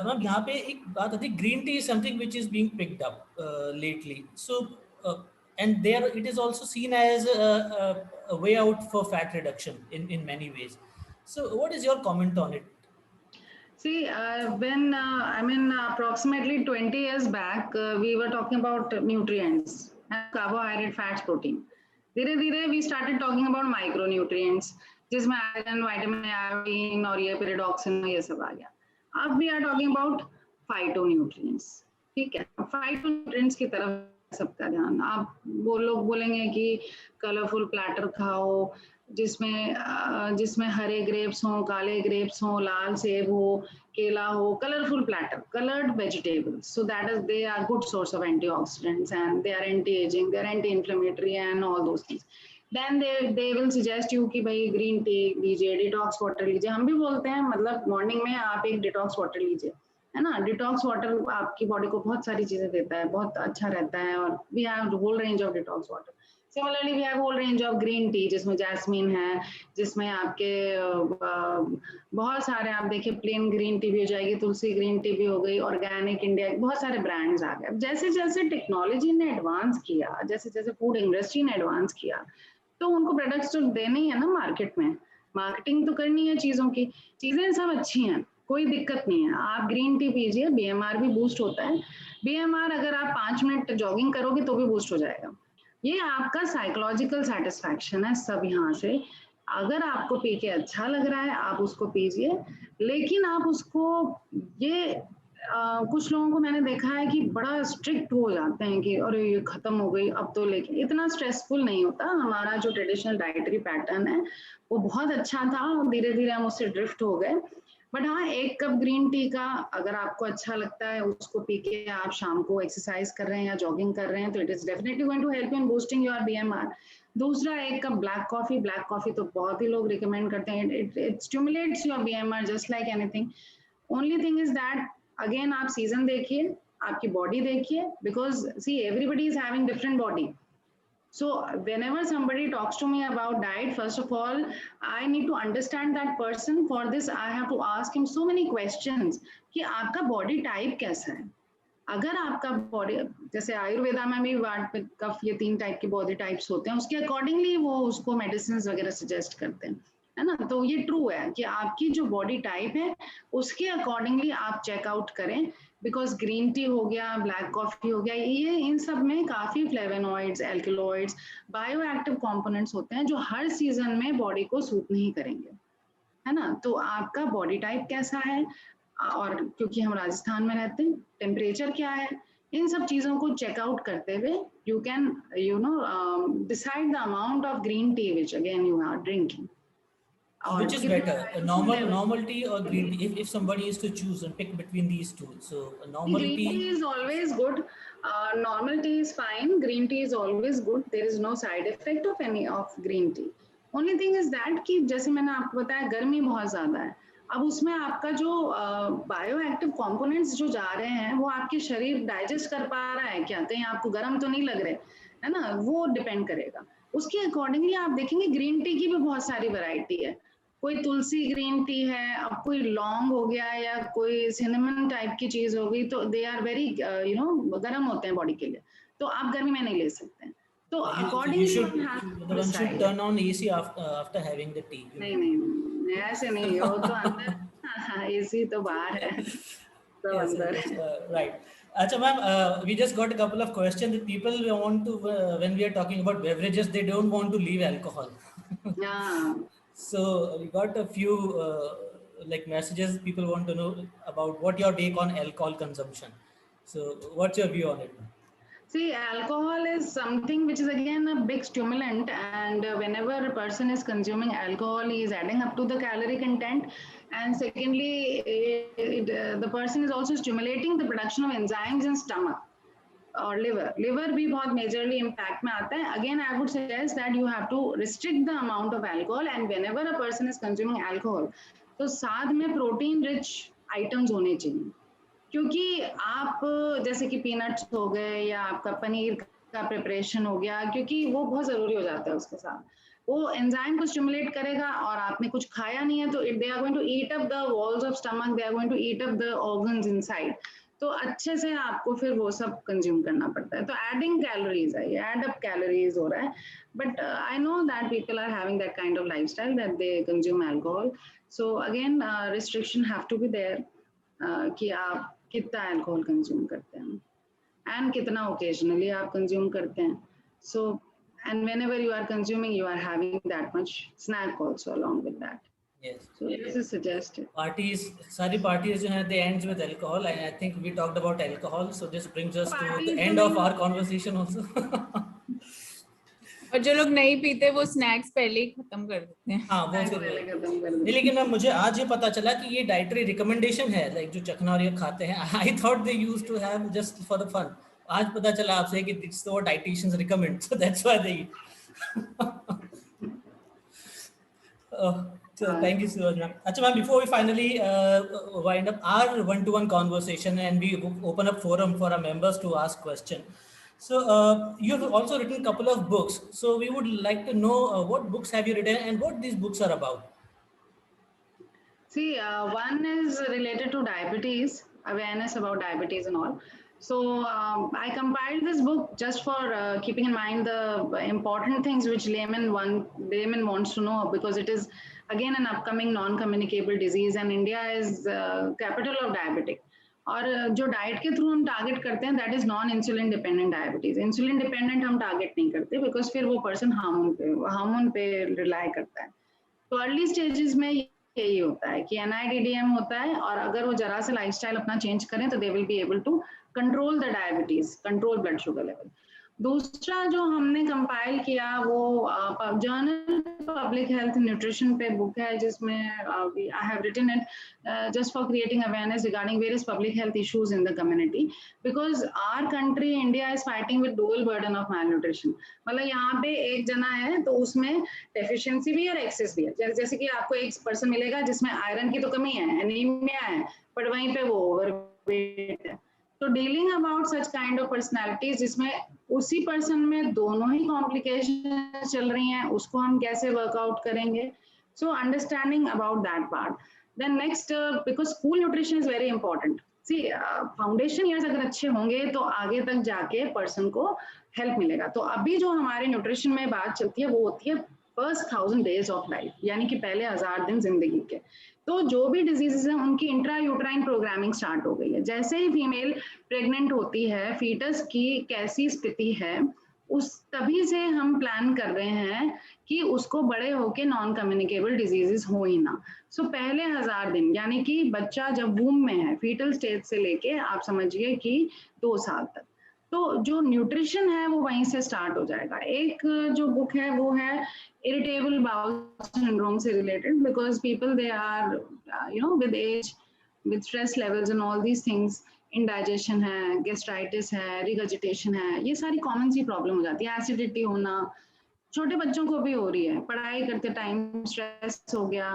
ma'am, यहाँ पे एक बात आती है, green tea is something which is being picked up lately, so and there it is also seen as a way out for fat reduction in many ways. So what is your comment on it? see, when I mean approximately 20 years back, we were talking about nutrients, carbohydrate, fats, protein. धीरे धीरे we started talking about micronutrients, जिसमें iron, vitamin, iodine और ये pyridoxine, ये सब आ गया। अब we are talking about phytonutrients, ठीक है। phytonutrients की तरफ सबका ध्यान। आप वो लोग बोलेंगे कि कलरफुल प्लेटर खाओ, जिसमें हरे ग्रेप्स हो, काले ग्रेप्स हो, लाल सेब हो, केला हो, colourful platter, coloured vegetables, so that is they are good source of antioxidants and they are anti aging, they are anti inflammatory and all those things. Then they will suggest you कि भाई green tea लीजिए, detox water लीजिए। हम भी बोलते हैं, मतलब morning में आप एक डिटॉक्स वाटर लीजिए, है ना। डिटॉक्स वाटर आपकी बॉडी को बहुत सारी चीजें देता है, बहुत अच्छा रहता है, और we have whole range of detox water. Similarly we have whole range of green tea, जिसमें जैस्मिन है, जिसमें आपके बहुत सारे, आप देखिए प्लेन ग्रीन टी भी हो जाएगी, तुलसी ग्रीन टी भी हो गई, ऑर्गेनिक इंडिया, बहुत सारे ब्रांड्स आ गए। जैसे जैसे टेक्नोलॉजी ने एडवांस किया, जैसे जैसे फूड इंडस्ट्री ने एडवांस किया, तो उनको प्रोडक्ट्स तो देने ही है ना मार्केट में, मार्केटिंग तो करनी है चीजों की। चीजें सब अच्छी हैं, कोई दिक्कत नहीं है। आप ग्रीन टी पीजिए, बीएमआर भी बूस्ट होता है। बीएमआर अगर आप 5 मिनट जॉगिंग करोगे तो भी बूस्ट हो जाएगा। ये आपका साइकोलॉजिकल सेटिस्फैक्शन है सब यहाँ से। अगर आपको पी के अच्छा लग रहा है, आप उसको पीजिए, लेकिन आप उसको ये कुछ लोगों को मैंने देखा है कि बड़ा स्ट्रिक्ट हो जाते हैं कि अरे ये खत्म हो गई अब तो, लेकिन इतना स्ट्रेसफुल नहीं होता। हमारा जो ट्रेडिशनल डाइटरी पैटर्न है वो बहुत अच्छा था, धीरे धीरे हम उससे ड्रिफ्ट हो गए। बट हाँ, 1 कप ग्रीन टी का अगर आपको अच्छा लगता है, उसको पी के आप शाम को एक्सरसाइज कर रहे हैं या जॉगिंग कर रहे हैं, तो it is definitely going to help you in boosting your BMR. दूसरा, 1 कप ब्लैक कॉफी तो बहुत ही लोग रिकमेंड करते हैं, it stimulates your BMR just like anything. Only thing is that, again आप सीजन देखिए, आपकी बॉडी देखिए, because see everybody is having different body. So whenever somebody talks to me about diet, first of all, I need to understand that person. For this, I have to ask him so many questions कि आपका body type कैसा है। अगर आपका body, जैसे आयुर्वेदा में भी वात, कफ, ये 3 टाइप के बॉडी टाइप्स होते हैं, उसके अकॉर्डिंगली वो उसको मेडिसिन वगैरह सजेस्ट करते हैं, है ना। तो ये ट्रू है कि आपकी जो बॉडी टाइप है उसके अकॉर्डिंगली आप चेकआउट करें। बिकॉज ग्रीन टी हो गया, ब्लैक कॉफी हो गया, ये इन सब में काफी flavonoids, alkaloids, bio active components होते हैं जो हर सीजन में बॉडी को सूट नहीं करेंगे, है ना। तो आपका बॉडी टाइप कैसा है, और क्योंकि हम राजस्थान में रहते हैं, टेम्परेचर क्या है, इन सब चीजों को चेकआउट करते हुए you can decide the amount of green tea which again you are drinking. So और which is कितना better, a calcium level. normal tea or green tea, if somebody is to choose and pick between these two, so a normal Green tea tea. is always good. Normal tea is fine. Green tea is always good. There is no side effect of any of green tea. Only thing is that कि जैसे मैंने आपको बताया, गर्मी बहुत ज्यादा है। अब उसमें आपका जो बायो एक्टिव कॉम्पोनेंट्स जो जा रहे हैं, वो आपके शरीर डाइजेस्ट कर पा रहा है क्या, कहीं आपको गर्म तो नहीं लग रहे, है ना। वो डिपेंड करेगा। उसके अकॉर्डिंगली आप देखेंगे ग्रीन टी की भी बहुत सारी वैरायटी है। कोई तुलसी ग्रीन टी है, अब कोई लौंग हो गया, या कोई सिनेमन टाइप की चीज हो गई, तो दे आर वेरी गर्म होते हैं बॉडी के लिए, तो आप गर्मी में नहीं ले सकते हैं। तो You accordingly should, one have to the one should decide. turn on AC after having the tea, you नहीं mean? नहीं नहीं, ऐसे नहीं, वो तो अंदर AC तो बाहर है, सब Yes, अंदर yes, है. right. Acha ma'am, we just got a couple of questions. The people want to, when we are talking about beverages, they don't want to leave alcohol. हाँ. So we got a few like messages. People want to know about what your take on alcohol consumption. So what's your view on it? See, alcohol is something which is again a big stimulant, and whenever a person is consuming alcohol, he is adding up to the calorie content. And secondly, the person is also stimulating the production of enzymes in stomach or liver. Liver भी बहुत majorly impact में आता है. Again, I would suggest that you have to restrict the amount of alcohol, and whenever a person is consuming alcohol, तो साथ में protein rich items होने चाहिए. क्योंकि आप जैसे कि पीनट्स हो गए या आपका पनीर का प्रिपरेशन हो गया, क्योंकि वो बहुत ज़रूरी हो जाता है उसके साथ. वो एंजाइम को स्टिमुलेट करेगा और आपने कुछ खाया नहीं है तो they are going to eat up the walls of stomach, they are going to eat up the organs inside. तो अच्छे से आपको फिर वो सब कंज्यूम करना पड़ता है. तो एडिंग कैलोरीज है, ये एड अप कैलोरीज हो रहा है. But I know that people are having that kind of lifestyle that they consume alcohol. So again restriction have to be there कि आप कितना अल्कोहल कंज्यूम करते हैं एंड कितना ओकेजनली आप कंज्यूम करते हैं. सो and whenever you are consuming, you are having that much snack also along with that. Yes. So this is suggested. Parties, सारी parties जो हैं, they ends with alcohol, and I think we talked about alcohol, so this brings us to the end of our conversation also. और जो लोग नहीं पीते वो snacks पहले ही खत्म कर देते हैं. हाँ वो फिर नहीं, लेकिन मैम मुझे आज ये पता चला कि ये डाइटरी रिकमेंडेशन है, लाइक जो चखना और ये खाते हैं. I thought they used to have just for the fun. आज पता चला आपसे कि it's what dieticians recommend, so that's why they eat. So thank you so much, ma'am. Acha ma'am, before we finally wind up our one-to-one conversation and we open up forum for our members to ask questions. So you've also written a couple of books. So we would like to know what books have you written and what these books are about. See, one is related to diabetes, awareness about diabetes and all. So I compiled this book just for keeping in mind the important things which layman wants to know, because it is again an upcoming non-communicable disease and India is capital of diabetic. और जो diet के through हम target करते हैं that is non insulin dependent diabetes. Insulin dependent हम target नहीं करते because फिर वो पर्सन हार्मोन पे रिलाई करता है. तो अर्ली स्टेजेस में यही होता है कि NIDDM होता है, और अगर वो जरा से लाइफस्टाइल अपना चेंज करें तो they will be able to control the diabetes, control blood sugar level. दूसरा जो हमने कंपाइल किया वो जर्नल पब्लिक हेल्थ न्यूट्रिशन पे बुक है, जिसमें I have written it just for creating awareness regarding various public health issues in the community, because our country India is fighting with dual burden of malnutrition. मतलब यहाँ पे एक जना है तो उसमें डेफिशिएंसी भी है और एक्सेस भी है. जैसे कि आपको एक पर्सन मिलेगा जिसमें आयरन की तो कमी है, एनीमिया है, बट वहीं पे वो ओवरवेट है. तो dealing about such kind of personalities जिसमें उसी पर्सन में दोनों ही कॉम्प्लिकेशन चल रही हैं, उसको हम कैसे वर्कआउट करेंगे. So understanding about that part. Then next, because school nutrition is very important. See foundation years अगर अच्छे होंगे तो आगे तक जाके पर्सन को हेल्प मिलेगा. तो अभी जो हमारे न्यूट्रिशन में बात चलती है वो होती है फर्स्ट 1000 days ऑफ लाइफ, यानी कि पहले 1000 दिन जिंदगी के. तो जो भी डिजीजेस हैं उनकी इंट्रा यूट्राइन प्रोग्रामिंग स्टार्ट हो गई है. जैसे ही फीमेल प्रेग्नेंट होती है, फीटस की कैसी स्थिति है, उस तभी से हम प्लान कर रहे हैं कि उसको बड़े होके नॉन कम्युनिकेबल डिजीजेस हो ही ना. सो पहले 1000 दिन यानी कि बच्चा जब वूम में है, फीटल स्टेज से लेके आप समझिए कि 2 साल तक, तो जो न्यूट्रिशन है वो वहीं से स्टार्ट हो जाएगा. एक जो बुक है वो है इरिटेबल बाउल सिंड्रोम से related, because people they are with age, with stress levels and all these things, indigestion है, गेस्ट्राइटिस है, रिगजिटेशन है, ये सारी कॉमन सी प्रॉब्लम हो जाती है. एसिडिटी होना छोटे बच्चों को भी हो रही है, पढ़ाई करते टाइम स्ट्रेस हो गया.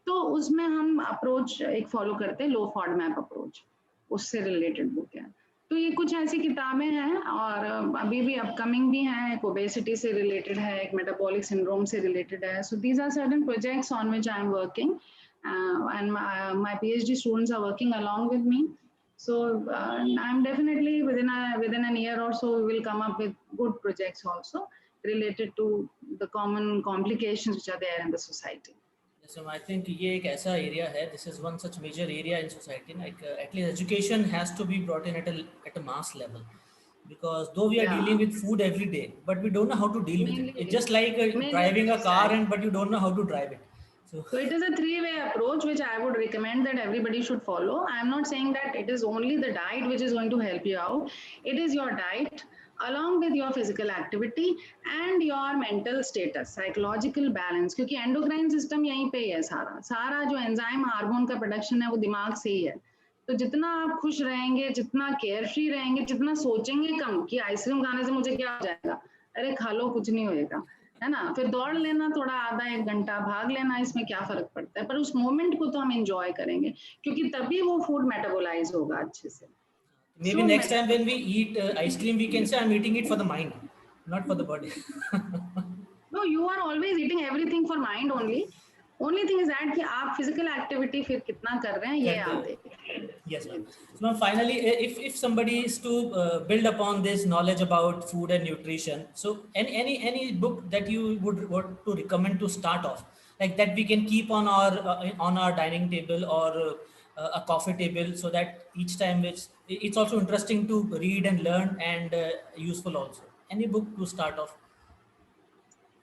तो उसमें हम अप्रोच एक फॉलो करते हैं, लो फॉडमैप अप्रोच, उससे रिलेटेड बुक है. तो ये कुछ ऐसी किताबें हैं, और अभी भी अपकमिंग भी हैं. एक ओबेसिटी से रिलेटेड है, एक मेटाबॉलिक सिंड्रोम से रिलेटेड है. So these are certain projects on which I am working, and my PhD students are working along with me. So I'm definitely within an year or so we will come up with good projects also related to the common complications which are there in the society. So I think ये एक ऐसा area है. This is one such major area in society. Like at least education has to be brought in at a mass level, because though we are Yeah, dealing with food every day, but we don't know how to deal with it. It's mainly just like mainly driving a car, lifestyle. and but you don't know how to drive it. So So it is a three-way approach, which I would recommend that everybody should follow. I'm not saying that it is only the diet which is going to help you out. It is your diet along with your physical activity and your mental status, psychological balance. क्योंकि endocrine system यहीं पे ही है सारा सारा जो enzyme hormone का production है वो दिमाग से ही है. तो जितना आप खुश रहेंगे, जितना केयर फ्री रहेंगे, जितना सोचेंगे कम कि आइसक्रीम खाने से मुझे क्या हो जाएगा, अरे खा लो कुछ नहीं होएगा, है ना. फिर दौड़ लेना थोड़ा आधा एक घंटा, भाग लेना, इसमें क्या फर्क पड़ता है, पर उस मोमेंट को तो हम एंजॉय करेंगे क्योंकि तभी वो फूड मेटाबोलाइज होगा अच्छे से. maybe So next time when we eat ice cream, we can say I'm eating it for the mind, not for the body. no, you are always eating everything for mind only thing is that कि आप physical activity फिर कितना कर रहे हैं ये करते आप हैं. देखें. Yes, ma'am. So, ma'am, finally, if somebody is to build upon this knowledge about food and nutrition, so any book that you would want to recommend to start off, like that we can keep on our dining table or a coffee table, so that each time it's also interesting to read and learn and useful also. Any book to start off?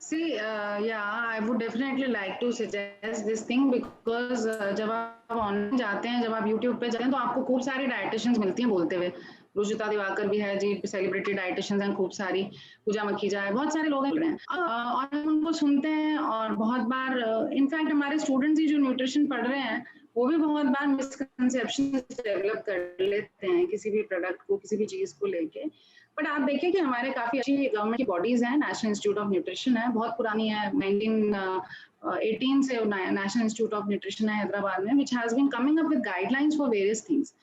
See, yeah, I would definitely like to suggest this thing because जब आप online जाते हैं, जब आप YouTube पे जाते हैं तो आपको खूब सारी डाइटिशियंस मिलती हैं बोलते हुए. रुचिता दिवाकर भी है जी, सेलिब्रिटी डाइटिशियंस हैं खूब सारी, पूजा मखीजा है, बहुत सारे लोग हैं और हम उनको सुनते हैं. और बहुत बार इनफैक्ट हमारे स्टूडेंट्स ही जो न्यूट्रिशन पढ़ रहे हैं वो भी बहुत बार मिसकंसेप्शन डेवलप कर लेते हैं किसी भी प्रोडक्ट को, किसी भी चीज को लेके. बट आप देखिए कि हमारे काफी अच्छी गवर्नमेंट की बॉडीज हैं. नेशनल इंस्टीट्यूट ऑफ न्यूट्रिशन है, बहुत पुरानी है, 1918 से नेशनल इंस्टीट्यूट ऑफ न्यूट्रिशन है हैदराबाद में, which has been coming up with guidelines for various things.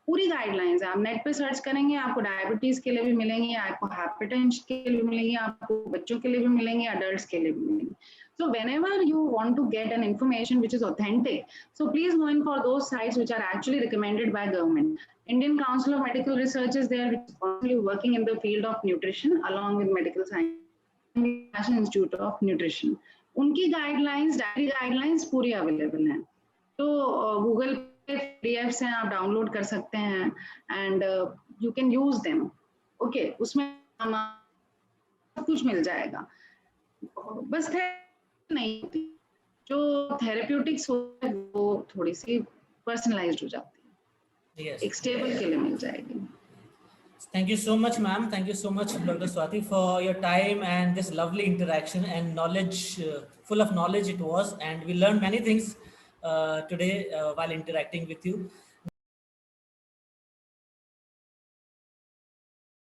पूरी गाइडलाइंस है, आप नेट पे सर्च करेंगे आपको डायबिटीज के लिए भी मिलेंगी, आपको हाइपरटेंशन के लिए भी मिलेंगी, आपको बच्चों के लिए भी मिलेंगी, अडल्ट्स के लिए भी मिलेंगी. So whenever you want to get an information which is authentic, so please go in for those sites which are actually recommended by government. Indian Council of Medical Research is there, which is constantly working in the field of nutrition along with medical science. National Institute of Nutrition. उनकी guidelines, dietary guidelines पूरी available हैं. तो Google पे PDFs हैं, आप download कर सकते हैं and you can use them. Okay, उसमें सब कुछ मिल जाएगा. बस नहीं होती जो थेरेप्यूटिक्स होती है वो थोड़ी सी पर्सनलाइज्ड हो जाती है. Yes. एक स्टेबल के लिए मिल जाएगी. Thank you so much, ma'am. Thank you so much, Dr. Swati, for your time and this lovely interaction and knowledge, full of knowledge it was. And we learned many things today while interacting with you.